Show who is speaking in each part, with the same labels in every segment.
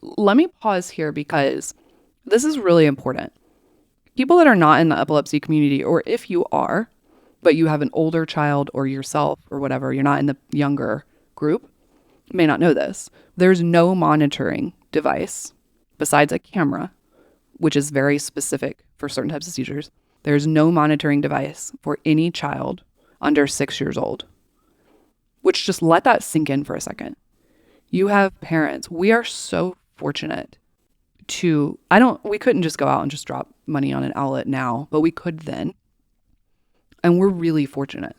Speaker 1: Let me pause here because this is really important. People that are not in the epilepsy community, or if you are, but you have an older child or yourself or whatever, you're not in the younger group, may not know this. There's no monitoring device besides a camera, which is very specific for certain types of seizures. There's no monitoring device for any child under 6 years old, which just let that sink in for a second. You have parents. We are so fortunate we couldn't just go out and just drop money on an outlet now, but we could then. And we're really fortunate.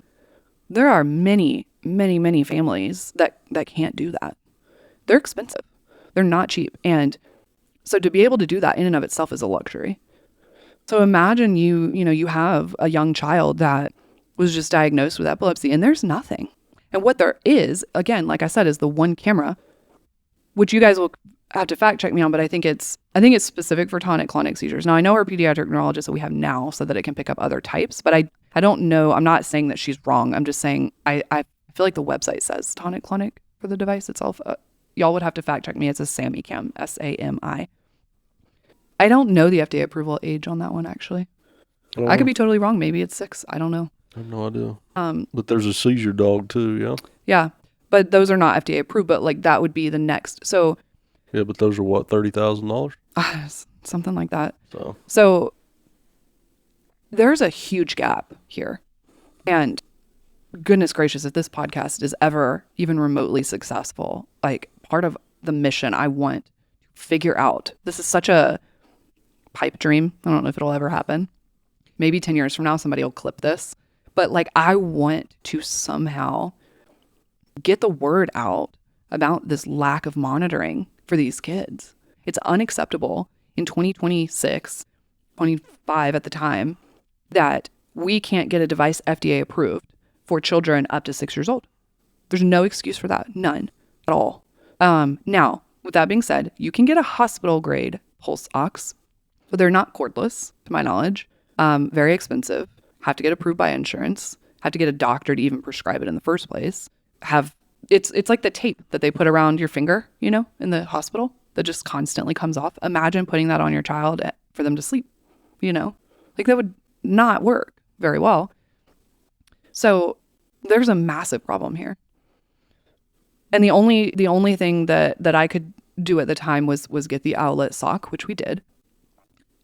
Speaker 1: There are many, many, many families that can't do that. They're expensive. They're not cheap. And so to be able to do that in and of itself is a luxury. So imagine you have a young child that was just diagnosed with epilepsy and there's nothing. And what there is, again, like I said, is the one camera, which you guys will have to fact check me on, but I think it's specific for tonic-clonic seizures. Now, I know our pediatric neurologist that we have now so that it can pick up other types, but I don't know. I'm not saying that she's wrong. I'm just saying I feel like the website says tonic-clonic for the device itself. Y'all would have to fact check me. It's a SAMI cam, SAMI. I don't know the FDA approval age on that one, actually. I could be totally wrong. Maybe it's 6. I don't know.
Speaker 2: I have no idea. But there's a seizure dog too, yeah?
Speaker 1: Yeah, but those are not FDA approved, but like that would be the next. So
Speaker 2: yeah, but those are what, $30,000?
Speaker 1: Something like that.
Speaker 2: So
Speaker 1: there's a huge gap here. And goodness gracious, if this podcast is ever even remotely successful, like part of the mission I want to figure out, this is such a pipe dream. I don't know if it'll ever happen. Maybe 10 years from now, somebody will clip this. But like, I want to somehow get the word out about this lack of monitoring for these kids. It's unacceptable in 2026, 25 at the time, that we can't get a device FDA approved for children up to 6 years old. There's no excuse for that. None at all. Now, with that being said, you can get a hospital grade pulse ox, but they're not cordless, to my knowledge. Very expensive. Have to get approved by insurance. Have to get a doctor to even prescribe it in the first place. It's like the tape that they put around your finger, in the hospital that just constantly comes off. Imagine putting that on your child for them to sleep, like that would not work very well. So there's a massive problem here. And the only thing that I could do at the time was get the outlet sock, which we did.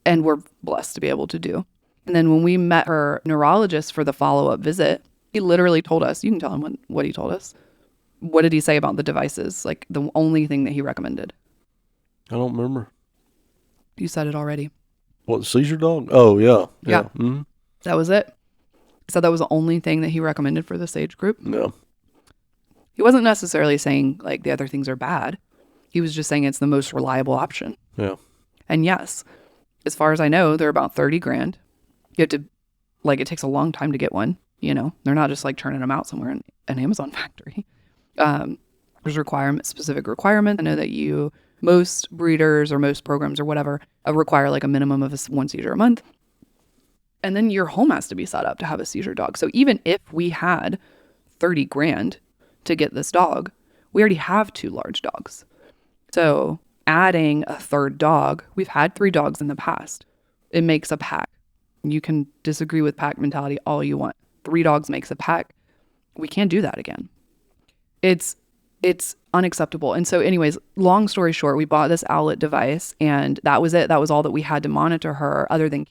Speaker 1: And we're blessed to be able to do. And then when we met her neurologist for the follow-up visit, he literally told us, you can tell him what he told us. What did he say about the devices? Like the only thing that he recommended.
Speaker 2: I don't remember.
Speaker 1: You said it already.
Speaker 2: What, seizure dog? Oh, yeah.
Speaker 1: Yeah.
Speaker 2: Mm-hmm.
Speaker 1: That was it. He said that was the only thing that he recommended for this age group.
Speaker 2: Yeah.
Speaker 1: He wasn't necessarily saying like the other things are bad. He was just saying it's the most reliable option.
Speaker 2: Yeah.
Speaker 1: And yes, as far as I know, they're about $30,000. You have to, it takes a long time to get one. They're not just like churning them out somewhere in an Amazon factory. There's specific requirements. I know that most breeders or most programs or whatever require like a minimum of one seizure a month. And then your home has to be set up to have a seizure dog. So even if we had $30,000 to get this dog, we already have 2 large dogs. So adding a third dog, we've had 3 dogs in the past. It makes a pack. You can disagree with pack mentality all you want. 3 dogs makes a pack. We can't do that again. It's unacceptable. And so anyways, long story short, we bought this outlet device and that was it. That was all that we had to monitor her other than